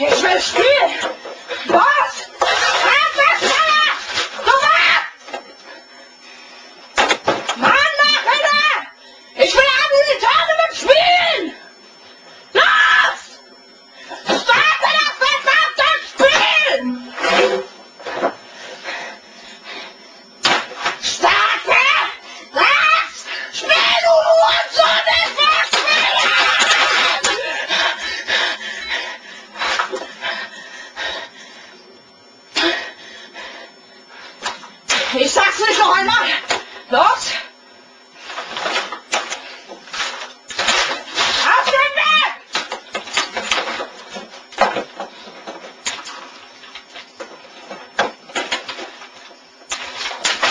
Ich will spielen! Was? Schneller! Sofort! Mann, mach wieder! Ich will an die Tournament spielen! Los! Starte das verdammte Spiel! Starte das Spiel, du Hurensohn! Ich will spielen! Ich sag's nicht noch einmal! Los! Auf den Weg!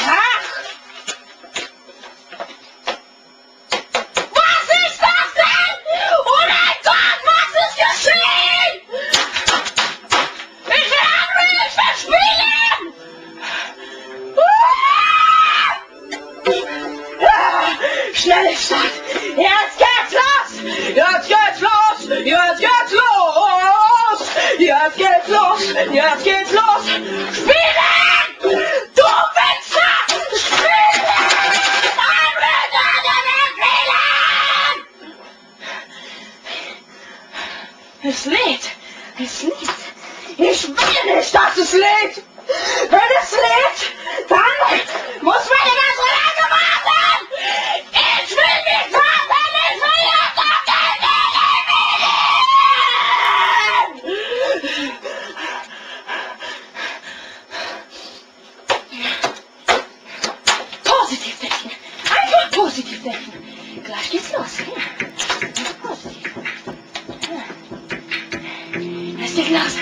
Ach! Was ist das denn? Oh mein Gott, was ist geschehen? Ich will Henry, ich will spielen! Schnelligkeit! Jetzt geht's los! Jetzt geht's los! Jetzt geht's los! Jetzt geht's los! Jetzt geht's los! Spielen! Du Wichser! Spielen! Es lädt! Es lädt! Ich will nicht, dass es lädt! Wenn es lädt, dann muss man immer so lange warten! Ich will nicht warten! Ich will jetzt auf den Weg! Positiv denken! Einfach positiv denken! Gleich geht's los! Ja. Positiv. Ja. Es geht los!